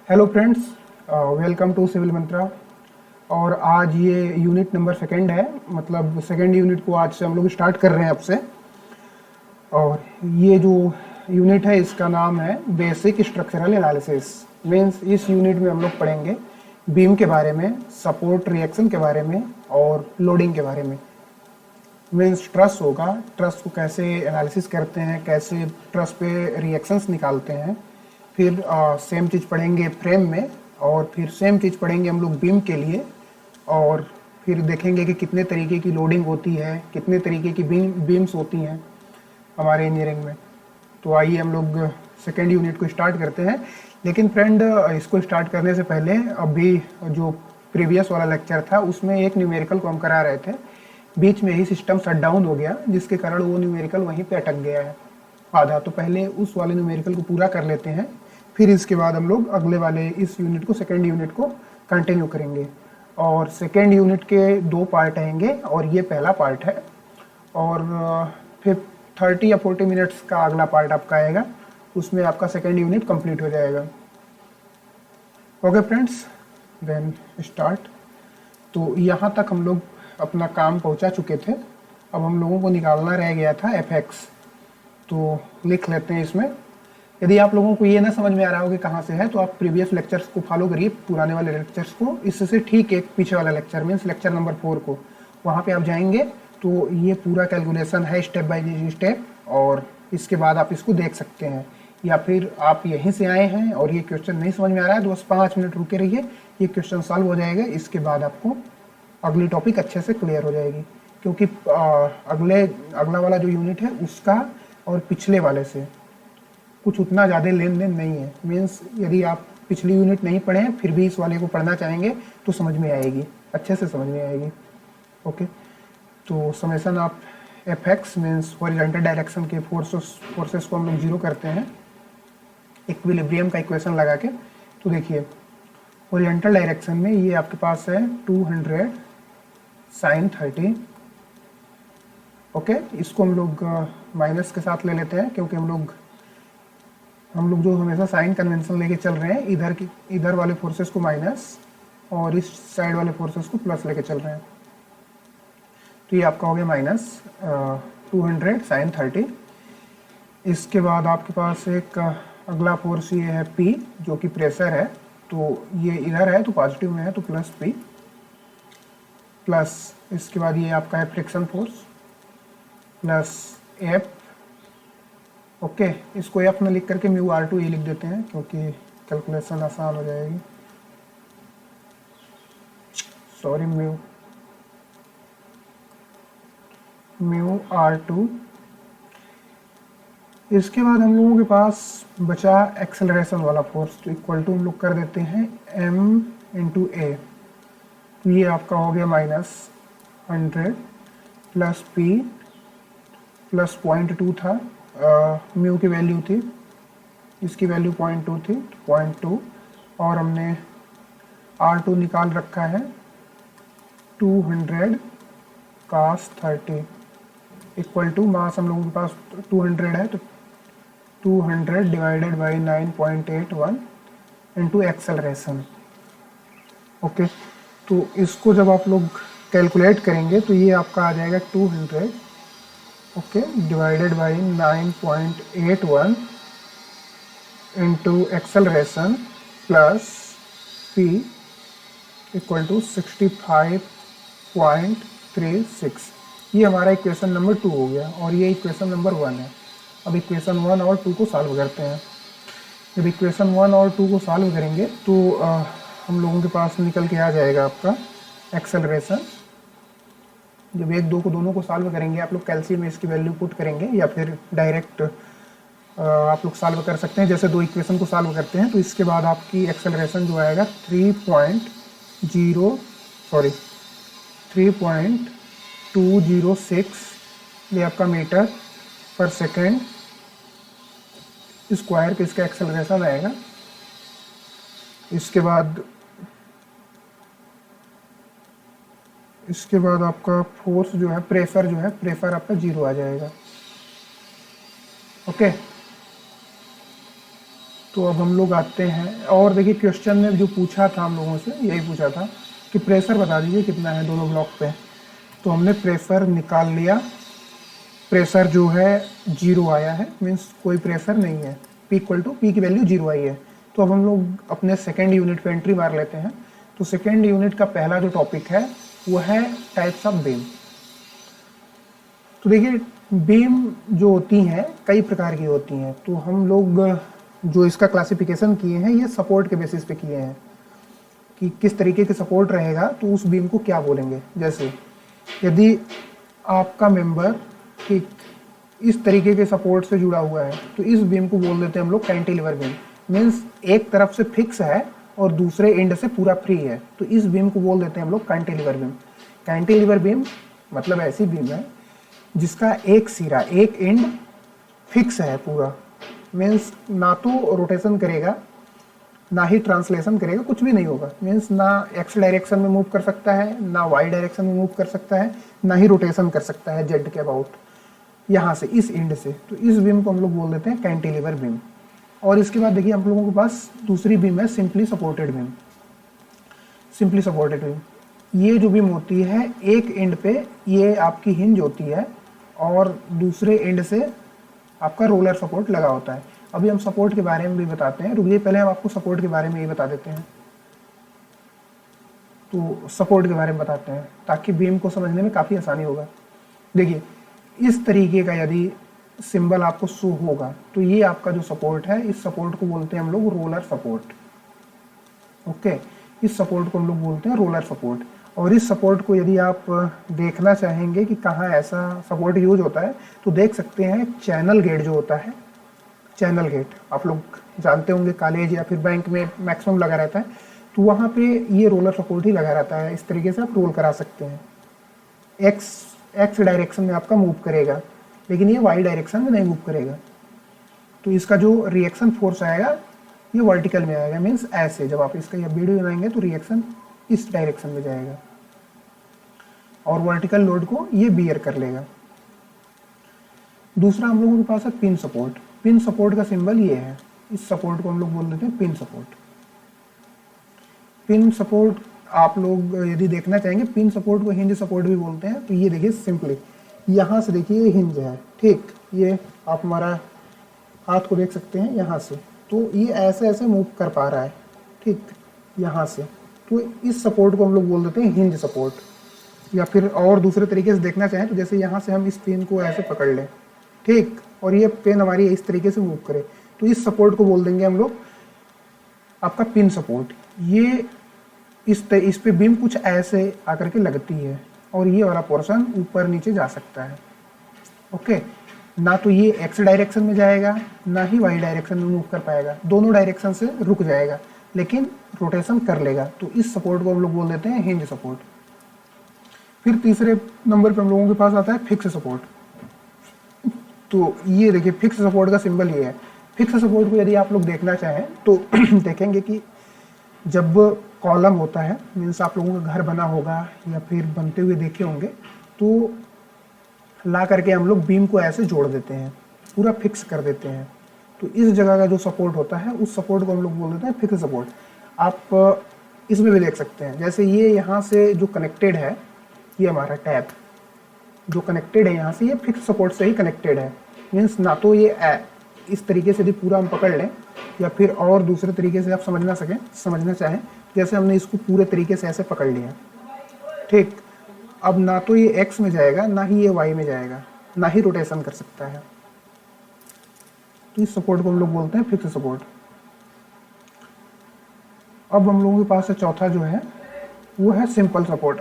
Hello friends, welcome to civil Mantra. और आज ये यूनिट नंबर सेकंड है, मतलब सेकंड यूनिट को आज से हम लोग स्टार्ट कर रहे हैं अब से। और ये जो यूनिट है इसका नाम है बेसिक स्ट्रक्चरल एनालिसिस। मीन्स इस यूनिट में हम लोग पढ़ेंगे बीम के बारे में, सपोर्ट रिएक्शन के बारे में और लोडिंग के बारे में। मीन्स ट्रस होगा, ट्रस को कैसे एनालिसिस करते हैं, कैसे ट्रस पे रिएक्शंस निकालते हैं। फिर सेम चीज़ पढ़ेंगे फ्रेम में, और फिर सेम चीज़ पढ़ेंगे हम लोग बीम के लिए। और फिर देखेंगे कि कितने तरीके की लोडिंग होती है, कितने तरीके की बीम्स होती हैं हमारे इंजीनियरिंग में। तो आइए हम लोग सेकेंड यूनिट को स्टार्ट करते हैं। लेकिन फ्रेंड, इसको स्टार्ट करने से पहले अभी जो प्रीवियस वाला लेक्चर था उसमें एक न्यूमेरिकल को हम करा रहे थे, बीच में ही सिस्टम शट डाउन हो गया जिसके कारण वो न्यूमेरिकल वहीं पे अटक गया है आधा। तो पहले उस वाले न्यूमेरिकल को पूरा कर लेते हैं, फिर इसके बाद हम लोग अगले वाले इस यूनिट को, सेकेंड यूनिट को कंटिन्यू करेंगे। और सेकेंड यूनिट के 2 पार्ट आएंगे और ये पहला पार्ट है। और फिर 30 या 40 मिनट्स का अगला पार्ट आपका आएगा, उसमें आपका सेकेंड यूनिट कंप्लीट हो जाएगा। Okay friends, then start. तो यहाँ तक हम लोग अपना काम पहुँचा चुके थे। अब हम लोगों को निकालना रह गया था एफएक्स। तो लिख लेते हैं इसमें। यदि आप लोगों को ये ना समझ में आ रहा हो कि कहाँ से है, तो आप प्रीवियस लेक्चर्स को फॉलो करिए, पुराने वाले लेक्चर्स को। इससे ठीक एक पीछे वाला लेक्चर मीन्स लेक्चर नंबर 4 को, वहाँ पे आप जाएंगे तो ये पूरा कैलकुलेशन है स्टेप बाय स्टेप, और इसके बाद आप इसको देख सकते हैं। या फिर आप यहीं से आए हैं और ये क्वेश्चन नहीं समझ में आ रहा है तो बस 5 मिनट रुके रहिए, ये क्वेश्चन सॉल्व हो जाएगा। इसके बाद आपको अगली टॉपिक अच्छे से क्लियर हो जाएगी, क्योंकि अगला वाला जो यूनिट है उसका और पिछले वाले से कुछ उतना ज़्यादा लेन देन नहीं है। मीन्स यदि आप पिछली यूनिट नहीं पढ़े हैं फिर भी इस वाले को पढ़ना चाहेंगे तो समझ में आएगी, अच्छे से समझ में आएगी। ओके, तो summation of F x means horizontal direction के फोर्सेस को हम लोग जीरो करते हैं इक्विलिब्रियम का इक्वेशन लगा के। तो देखिए, हॉरिजॉन्टल डायरेक्शन में ये आपके पास है 200 sin 30। ओके, इसको हम लोग माइनस के साथ ले लेते हैं, क्योंकि हम लोग जो हमेशा साइन कन्वेंशन लेके चल रहे हैं, इधर वाले फोर्सेस को माइनस और इस साइड वाले फोर्सेस को प्लस लेके चल रहे हैं। तो ये आपका हो गया माइनस 200 sin 30। इसके बाद आपके पास एक अगला फोर्स ये है P, जो कि प्रेशर है। तो ये इधर है तो पॉजिटिव में है तो प्लस P, प्लस इसके बाद ये आपका है friction force plus F। Okay, इसको F में लिख करके μr2 ये लिख देते हैं, क्योंकि कैलकुलेशन आसान हो जाएगी। Sorry, μr2। इसके बाद हम लोगों के पास बचा एक्सेलरेशन वाला फोर्स, तो इक्वल टू हम लोग कर देते हैं m × a। तो ये आपका हो गया -100 प्लस p प्लस 0.2 था, म्यू की वैल्यू थी, इसकी वैल्यू 0.2 थी, 0.2, और हमने r2 निकाल रखा है 200 cos 30 इक्वल टू मास हम लोगों के पास 200 है तो 200 divided by 9.81 into acceleration. Okay, तो इसको जब आप लोग कैलकुलेट करेंगे तो ये आपका आ जाएगा 200 okay divided by 9.81 into acceleration plus p equal to 65.36। ये हमारा इक्वेशन नंबर 2 हो गया, और ये इक्वेशन नंबर 1 है। अब इक्वेशन 1 और 2 को सॉल्व करते हैं। जब इक्वेशन 1 और 2 को सॉल्व करेंगे तो हम लोगों के पास निकल के आ जाएगा आपका एक्सेलरेशन। जब 1, 2 को दोनों को सॉल्व करेंगे, आप लोग कैल्शियम में इसकी वैल्यू पुट करेंगे या फिर डायरेक्ट आप लोग सॉल्व कर सकते हैं, जैसे 2 इक्वेशन को सॉल्व करते हैं। तो इसके बाद आपकी एक्सेलरेशन जो आएगा 3.206 ये आपका मीटर पर सेकेंड स्क्वायर पे इसका एक्सेलरेशन आएगा। इसके बाद आपका फोर्स जो है, प्रेशर आपका 0 आ जाएगा। ओके, तो अब हम लोग आते हैं और देखिए क्वेश्चन ने जो पूछा था हम लोगों से यही पूछा था कि प्रेशर बता दीजिए कितना है दोनों ब्लॉक पे। तो हमने प्रेशर निकाल लिया, प्रेशर जो है 0 आया है, मीन्स कोई प्रेशर नहीं है, P इक्वल टू P की वैल्यू 0 आई है। तो अब हम लोग अपने सेकेंड यूनिट पे एंट्री मार लेते हैं। तो सेकेंड यूनिट का पहला जो टॉपिक है वो है टाइप्स ऑफ बीम। तो देखिए बीम जो होती हैं कई प्रकार की होती हैं, तो हम लोग जो इसका क्लासिफिकेशन किए हैं ये सपोर्ट के बेसिस पे किए हैं कि किस तरीके के सपोर्ट रहेगा तो उस बीम को क्या बोलेंगे। जैसे यदि आपका मेंबर ठीक इस तरीके के सपोर्ट से जुड़ा हुआ है तो इस बीम को बोल देते हैं हम लोग कैंटिलीवर बीम। मीन्स एक तरफ से फिक्स है और दूसरे एंड से पूरा फ्री है, तो इस बीम को बोल देते हैं हम लोग कैंटिलीवर बीम। कैंटिलीवर बीम मतलब ऐसी बीम है जिसका एक सिरा, एक एंड फिक्स है पूरा, मीन्स ना तो रोटेशन करेगा ना ही ट्रांसलेशन करेगा, कुछ भी नहीं होगा। मीन्स ना एक्स डायरेक्शन में मूव कर सकता है, ना वाई डायरेक्शन में मूव कर सकता है, ना ही रोटेशन कर सकता है जेड के अबाउट यहाँ से इस एंड से। तो इस बीम को हम लोग बोल देते हैं कैंटिलीवर बीम। और इसके बाद देखिए हम लोगों के पास दूसरी बीम है simply supported beam. Simply supported beam ये जो बीम होती है एक एंड पे ये आपकी हिंज होती है और दूसरे एंड से आपका रोलर सपोर्ट लगा होता है। अभी हम सपोर्ट के बारे में भी बताते हैं, रुकिए पहले हम आपको सपोर्ट के बारे में ये बता देते हैं। तो सपोर्ट के बारे में बताते हैं ताकि बीम को समझने में काफ़ी आसानी होगा। देखिए इस तरीके का यदि सिंबल आपको शो होगा तो ये आपका जो सपोर्ट है, इस सपोर्ट को बोलते हैं हम लोग रोलर सपोर्ट। ओके, इस सपोर्ट को हम लोग बोलते हैं रोलर सपोर्ट। और इस सपोर्ट को यदि आप देखना चाहेंगे कि कहाँ ऐसा सपोर्ट यूज होता है तो देख सकते हैं चैनल गेट जो होता है, चैनल गेट आप लोग जानते होंगे कॉलेज या फिर बैंक में मैक्सिमम लगा रहता है, तो वहाँ पे ये रोलर सपोर्ट ही लगा रहता है। इस तरीके से आप रोल करा सकते हैं। एक्स डायरेक्शन में आपका मूव करेगा लेकिन ये वाई डायरेक्शन में नहीं मूव करेगा, तो इसका जो रिएक्शन फोर्स आएगा ये वर्टिकल में आएगा। मीन्स ऐसे जब आप इसका ये वीडियो बनाएंगे तो रिएक्शन इस डायरेक्शन में जाएगा और वर्टिकल लोड को ये बियर कर लेगा। दूसरा हम लोगों के पास है पिन सपोर्ट। पिन सपोर्ट का सिंबल ये है, इस सपोर्ट को हम लोग बोल देते हैं पिन सपोर्ट। पिन सपोर्ट आप लोग यदि देखना चाहेंगे, पिन सपोर्ट को हिंज सपोर्ट भी बोलते हैं। तो ये देखिए सिंपली यहाँ से देखिए ये हिंज है, ठीक, ये आप हमारा हाथ को देख सकते हैं यहाँ से, तो ये ऐसे ऐसे मूव कर पा रहा है, ठीक, यहाँ से। तो इस सपोर्ट को हम लोग बोल देते हैं हिंज सपोर्ट। या फिर और दूसरे तरीके से देखना चाहें तो जैसे यहाँ से हम इस पेन को ऐसे पकड़ लें, ठीक, और ये पेन हमारी इस तरीके से मूव करे, तो इस सपोर्ट को बोल देंगे हम लोग आपका पिन सपोर्ट। ये इस पे बीम कुछ ऐसे आकर के लगती है और ये वाला पोर्शन ऊपर नीचे जा सकता है। ओके, ना तो ये एक्स डायरेक्शन में जाएगा ना ही वाई डायरेक्शन में मूव कर पाएगा, दोनों डायरेक्शन से रुक जाएगा लेकिन रोटेशन कर लेगा। तो इस सपोर्ट को हम लोग बोल देते हैं हिंज सपोर्ट। फिर तीसरे नंबर पे हम लोगों के पास आता है फिक्स सपोर्ट। तो ये देखिए फिक्स सपोर्ट का सिंबल ये है। फिक्स सपोर्ट को यदि आप लोग देखना चाहें तो देखेंगे कि जब कॉलम होता है, मीन्स आप लोगों का घर बना होगा या फिर बनते हुए देखे होंगे, तो ला करके हम लोग बीम को ऐसे जोड़ देते हैं, पूरा फिक्स कर देते हैं। तो इस जगह का जो सपोर्ट होता है उस सपोर्ट को हम लोग बोल देते हैं फिक्स सपोर्ट। आप इसमें भी देख सकते हैं, जैसे ये यहाँ से जो कनेक्टेड है, ये हमारा टैप जो कनेक्टेड है यहाँ से, ये फिक्स सपोर्ट से ही कनेक्टेड है। मीन्स ना तो ये इस तरीके से यदि पूरा हम पकड़ लें या फिर और दूसरे तरीके से आप समझना चाहें, जैसे हमने इसको पूरे तरीके से ऐसे पकड़ लिया, ठीक, अब ना तो ये एक्स में जाएगा ना ही ये वाई में जाएगा, ना ही रोटेशन कर सकता है। तो इस सपोर्ट को हम लोग बोलते हैं फिक्स सपोर्ट। अब हम लोगों के पास है चौथा जो है वो है सिंपल सपोर्ट।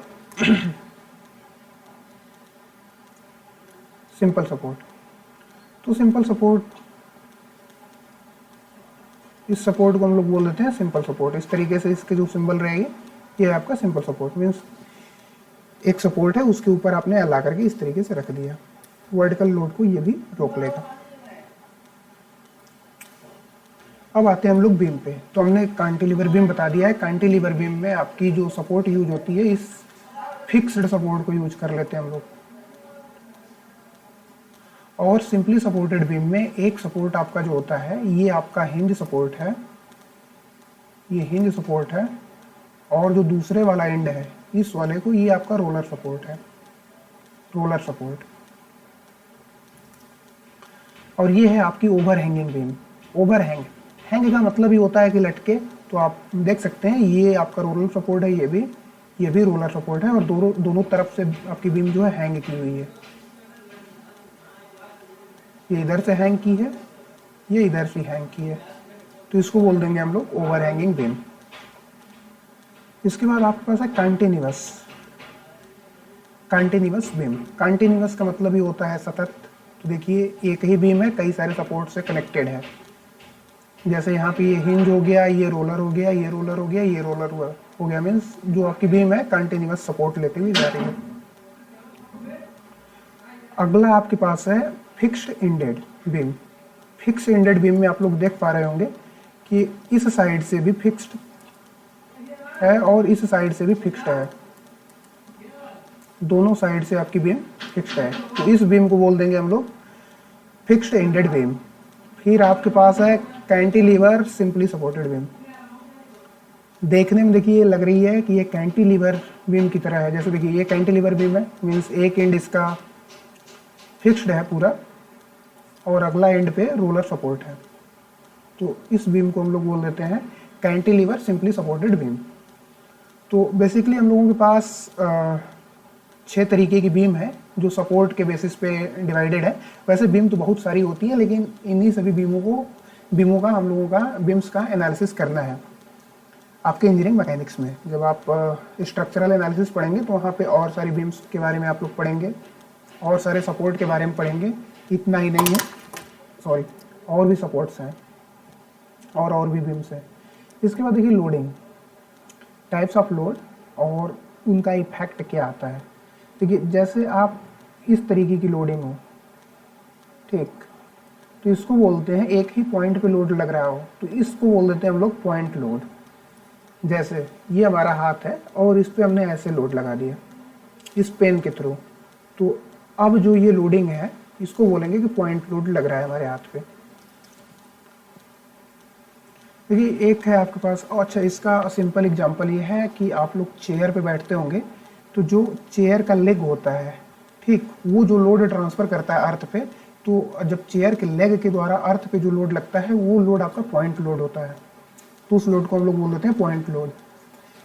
सिंपल सपोर्ट, तो सिंपल सपोर्ट, इस सपोर्ट को हम लोग बोल देते हैं सिंपल सपोर्ट। इस तरीके से इसके जो सिंबल रहेगी ये है आपका सिंपल सपोर्ट। मीन्स एक सपोर्ट है उसके ऊपर आपने ला करके इस तरीके से रख दिया, वर्टिकल लोड को ये भी रोक लेगा। अब आते हैं हम लोग बीम पे। तो हमने कैंटिलीवर बीम बता दिया है। कैंटिलीवर बीम में आपकी जो सपोर्ट यूज होती है, इस फिक्स्ड सपोर्ट को यूज कर लेते हैं हम लोग। और सिंपली सपोर्टेड बीम में एक सपोर्ट आपका जो होता है ये आपका हिंज सपोर्ट है, ये हिंज सपोर्ट है, और जो दूसरे वाला एंड है इस वाले को ये आपका रोलर सपोर्ट है, रोलर सपोर्ट। और ये है आपकी over hanging beam. Over hang का मतलब ही होता है कि लटके, तो आप देख सकते हैं ये आपका रोलर सपोर्ट है, ये भी रोलर सपोर्ट है, और दोनों तरफ से आपकी बीम जो है हैंग की हुई है। ये इधर से हैंग की है, ये इधर से हैंग की है, तो इसको बोल देंगे हम लोग ओवर हैंगिंग बीम। इसके बाद आपके पास है कंटिन्यूअस बीम। कंटिन्यूअस का मतलब ही होता है सतत। तो देखिए एक ही बीम है, कई सारे सपोर्ट से कनेक्टेड है। जैसे यहाँ पे ये हिंज हो गया, ये रोलर हो गया, ये रोलर हो गया, ये रोलर हो गया, मीन्स जो आपकी बीम है कंटिन्यूअस सपोर्ट लेते हुए जा रही है। अगला आपके पास है fixed ended beam. Fixed ended beam में आप लोग देख पा रहे होंगे कि इस साइड से भी फिक्स्ड है और इस साइड से भी फिक्स्ड है, दोनों साइड से आपकी बीम फिक्स्ड है, तो इस बीम को बोल देंगे हम लोग फिक्स्ड एंडेड बीम। फिर आपके पास है कैंटिलीवर सिंपली सपोर्टेड बीम। देखने में देखिए लग रही है कि ये कैंटिलीवर बीम की तरह है। जैसे देखिए ये कैंटिलीवर बीम है, मीन्स एक एंड इसका फिक्स्ड है पूरा और अगला एंड पे रोलर सपोर्ट है, तो इस बीम को हम लोग बोल देते हैं कैंटिलीवर सिंपली सपोर्टेड बीम। तो बेसिकली हम लोगों के पास 6 तरीके की बीम है जो सपोर्ट के बेसिस पे डिवाइडेड है। वैसे बीम तो बहुत सारी होती है, लेकिन इन्हीं सभी बीमों का हम लोगों का बीम्स का एनालिसिस करना है आपके इंजीनियरिंग मैकेनिक्स में। जब आप स्ट्रक्चरल एनालिसिस पढ़ेंगे तो वहाँ पे और सारी बीम्स के बारे में आप लोग पढ़ेंगे, और सारे सपोर्ट के बारे में पढ़ेंगे। इतना ही नहीं है, सॉरी, और भी सपोर्ट्स हैं और भी बीम्स हैं। इसके बाद देखिए लोडिंग, टाइप्स ऑफ लोड और उनका इफेक्ट क्या आता है। देखिए जैसे आप इस तरीके की लोडिंग हो, ठीक, तो इसको बोलते हैं एक ही पॉइंट पे लोड लग रहा हो, तो इसको बोल देते हैं हम लोग पॉइंट लोड। जैसे ये हमारा हाथ है और इस पे हमने ऐसे लोड लगा दिया इस पेन के थ्रू, तो अब जो ये लोडिंग है इसको बोलेंगे कि पॉइंट लोड लग रहा है हमारे हाथ पे। देखिए एक है आपके पास, अच्छा इसका सिंपल एग्जांपल ये है कि आप लोग चेयर पे बैठते होंगे, तो जो चेयर का लेग होता है, ठीक, वो जो लोड ट्रांसफ़र करता है अर्थ पे, तो जब चेयर के लेग के द्वारा अर्थ पे जो लोड लगता है वो लोड आपका पॉइंट लोड होता है, तो उस लोड को हम लोग बोल देते हैं पॉइंट लोड।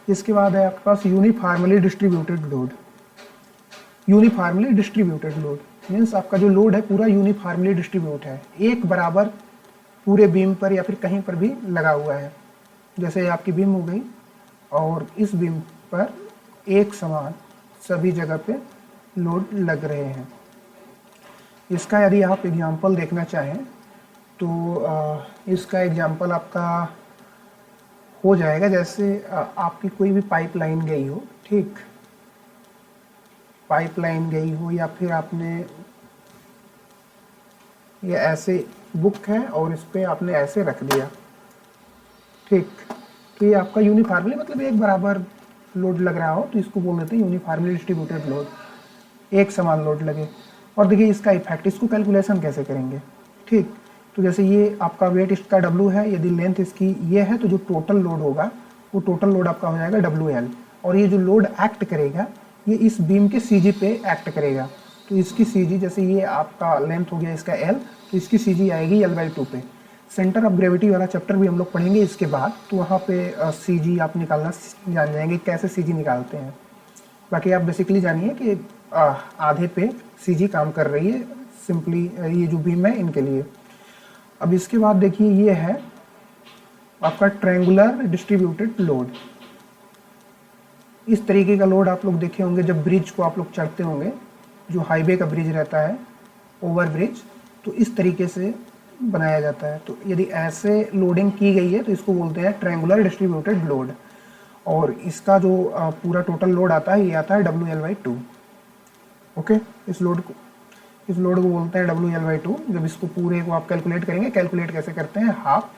इसके बाद है आपके पास uniformly distributed load. Uniformly distributed load means आपका जो लोड है पूरा यूनिफॉर्मली डिस्ट्रीब्यूट है, एक बराबर पूरे बीम पर या फिर कहीं पर भी लगा हुआ है। जैसे आपकी बीम हो गई और इस बीम पर एक समान सभी जगह पे लोड लग रहे हैं। इसका यदि आप एग्जांपल देखना चाहें तो इसका एग्जांपल आपका हो जाएगा, जैसे आपकी कोई भी पाइपलाइन गई हो, ठीक, पाइपलाइन गई हो, या फिर आपने ये ऐसे बुक है और इस पे आपने ऐसे रख दिया, ठीक, तो ये आपका यूनिफॉर्मली मतलब एक बराबर लोड लग रहा हो, तो इसको बोल देते हैं यूनिफॉर्मली डिस्ट्रीब्यूटेड लोड, एक समान लोड लगे। और देखिए इसका इफेक्ट, इसको कैलकुलेशन कैसे करेंगे, ठीक, तो जैसे ये आपका वेट इसका W है, यदि लेंथ इसकी ये है तो जो टोटल लोड होगा वो टोटल लोड आपका हो जाएगा WL, और ये जो लोड एक्ट करेगा ये इस बीम के CG पे एक्ट करेगा, तो इसकी CG, जैसे ये आपका लेंथ हो गया इसका L, तो इसकी CG आएगी L/2 पे। सेंटर ऑफ ग्रेविटी वाला चैप्टर भी हम लोग पढ़ेंगे इसके बाद, तो वहाँ पे CG आप निकालना जान जाएंगे कैसे CG निकालते हैं। बाकी आप बेसिकली जानिए कि आधे पे CG काम कर रही है सिंपली ये जो बीम है इनके लिए। अब इसके बाद देखिए ये है आपका ट्रायंगुलर डिस्ट्रीब्यूटेड लोड। इस तरीके का लोड आप लोग देखे होंगे जब ब्रिज को आप लोग चढ़ते होंगे, जो हाईवे का ब्रिज रहता है, ओवर ब्रिज, तो इस तरीके से बनाया जाता है। तो यदि ऐसे लोडिंग की गई है तो इसको बोलते हैं ट्रायंगुलर डिस्ट्रीब्यूटेड लोड, और इसका जो पूरा टोटल लोड आता है ये आता है WL/2। ओके, इस लोड को बोलते हैं WL/2। जब इसको पूरे को आप कैलकुलेट करेंगे, कैलकुलेट कैसे करते हैं, half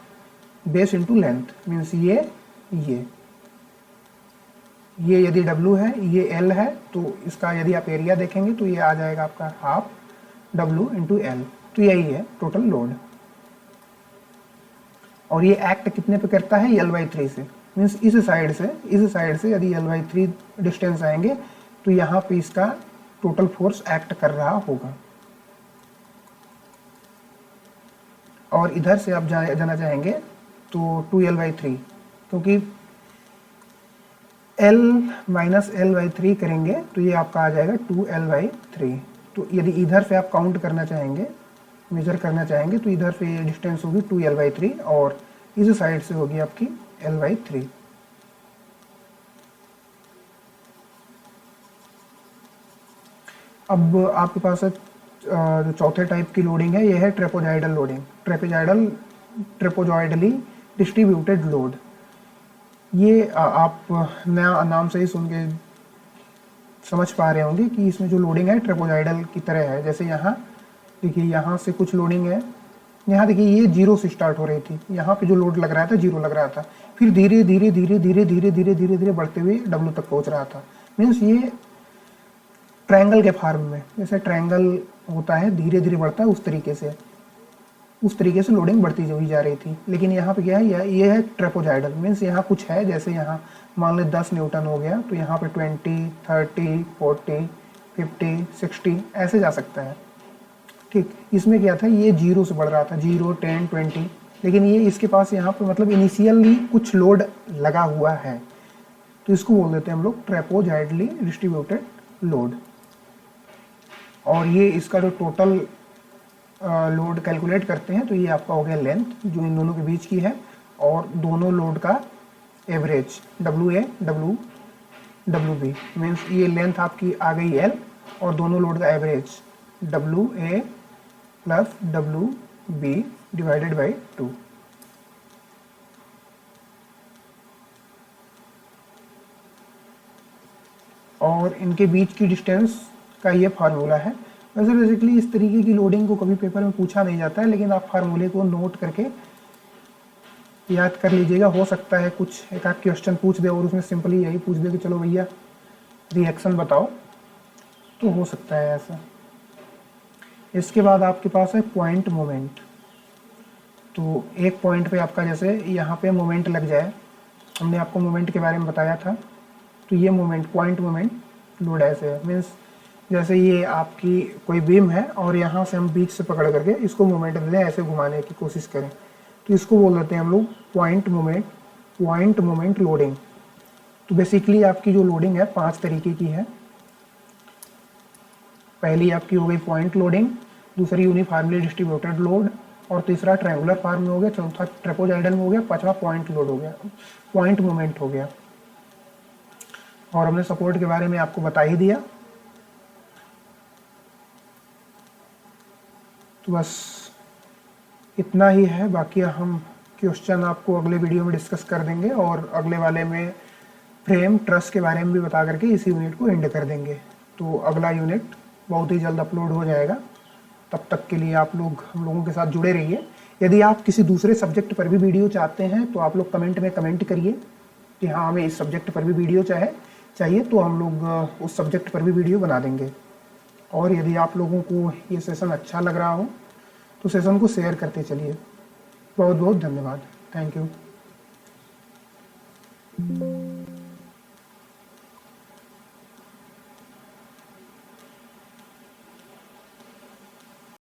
base into length, means ये यदि W है, ये L है, तो इसका यदि आप एरिया देखेंगे तो ये आ जाएगा आपका हाफ W इंटू एल, तो यही है टोटल लोड। और ये एक्ट कितने पे करता है, L/3 से, मीन्स इस साइड से यदि L/3 डिस्टेंस आएंगे तो यहाँ पे इसका टोटल फोर्स एक्ट कर रहा होगा। और इधर से आप जाना चाहेंगे तो 2L/3, क्योंकि L माइनस L/3 करेंगे तो ये आपका आ जाएगा 2L/3। तो यदि इधर से आप काउंट करना चाहेंगे, मेजर करना चाहेंगे, तो इधर से ये डिस्टेंस होगी 2L/3 और इस साइड से होगी आपकी L/3। अब आपके पास जो चौथे टाइप की लोडिंग है, ये है ट्रेपोजॉइडल लोडिंग, ट्रेपोजॉइडली डिस्ट्रीब्यूटेड लोड। ये आप नया नाम से ही सुन के समझ पा रहे होंगे कि इसमें जो लोडिंग है ट्रेपोजॉइडल की तरह है। जैसे यहाँ देखिए, यहाँ से कुछ लोडिंग है, यहाँ देखिए ये 0 से स्टार्ट हो रही थी, यहाँ पे जो लोड लग रहा था 0 लग रहा था, फिर धीरे धीरे धीरे धीरे धीरे धीरे धीरे धीरे बढ़ते हुए W तक पहुँच रहा था। मीन्स ये ट्रायंगल के फॉर्म में, जैसे ट्रायंगल होता है धीरे धीरे बढ़ता है, उस तरीके से लोडिंग बढ़ती हुई जा रही थी। लेकिन यहाँ पे क्या है, ये है ट्रेपोजॉइडल, मीन्स यहाँ कुछ है, जैसे यहाँ मान लो 10 न्यूटन हो गया तो यहाँ पे 20, 30, 40, 50, 60 ऐसे जा सकता है। ठीक, इसमें क्या था, ये 0 से बढ़ रहा था, 0, 10, 20, लेकिन ये इसके पास यहाँ पे मतलब इनिशियली कुछ लोड लगा हुआ है, तो इसको बोल देते हैं हम लोग ट्रेपोजॉइडली डिस्ट्रीब्यूटेड लोड। और ये इसका जो टोटल लोड कैलकुलेट करते हैं तो ये आपका हो गया लेंथ जो इन दोनों के बीच की है, और दोनों लोड का एवरेज WA WB, मीन्स ये लेंथ आपकी आ गई L और दोनों लोड का average WA plus WB divided by 2। और इनके बीच की डिस्टेंस का ये फार्मूला है। वैसे बेसिकली इस तरीके की लोडिंग को कभी पेपर में पूछा नहीं जाता है, लेकिन आप फार्मूले को नोट करके याद कर लीजिएगा। हो सकता है कुछ एक आध क्वेश्चन पूछ दे और उसमें सिंपली यही पूछ दे कि चलो भैया रिएक्शन बताओ, तो हो सकता है ऐसा। इसके बाद आपके पास है पॉइंट मोमेंट। तो एक पॉइंट पे आपका जैसे यहाँ पे मोमेंट लग जाए, हमने आपको मोमेंट के बारे में बताया था, तो ये मोमेंट पॉइंट मोमेंट लोड ऐसे है। मीन्स जैसे ये आपकी कोई बीम है और यहाँ से हम बीच से पकड़ करके इसको मोमेंट दें, ऐसे घुमाने की कोशिश करें, तो इसको बोल देते हैं हम लोग पॉइंट मोमेंट लोडिंग। तो बेसिकली आपकी जो लोडिंग है 5 तरीके की है। पहली आपकी हो गई पॉइंट लोडिंग, दूसरी यूनिफॉर्मली डिस्ट्रीब्यूटेड लोड, और तीसरा ट्रायंगुलर फॉर्म में हो गया, चौथा ट्रेपोजॉइडल में हो गया, पांचवा पॉइंट लोड हो गया, पॉइंट मोमेंट हो गया। और हमने सपोर्ट के बारे में आपको बता ही दिया। तो बस इतना ही है, बाकी हम क्वेश्चन आपको अगले वीडियो में डिस्कस कर देंगे और अगले वाले में फ्रेम ट्रस के बारे में भी बता करके इस यूनिट को एंड कर देंगे। तो अगला यूनिट बहुत ही जल्द अपलोड हो जाएगा। तब तक के लिए आप लोग हम लोगों के साथ जुड़े रहिए। यदि आप किसी दूसरे सब्जेक्ट पर भी वीडियो चाहते हैं तो आप लोग कमेंट में कमेंट करिए कि हाँ हमें इस सब्जेक्ट पर भी वीडियो चाहिए, तो हम लोग उस सब्जेक्ट पर भी वीडियो बना देंगे। और यदि आप लोगों को ये सेशन अच्छा लग रहा हो तो सेशन को शेयर करते चलिए। बहुत बहुत धन्यवाद। Thank you.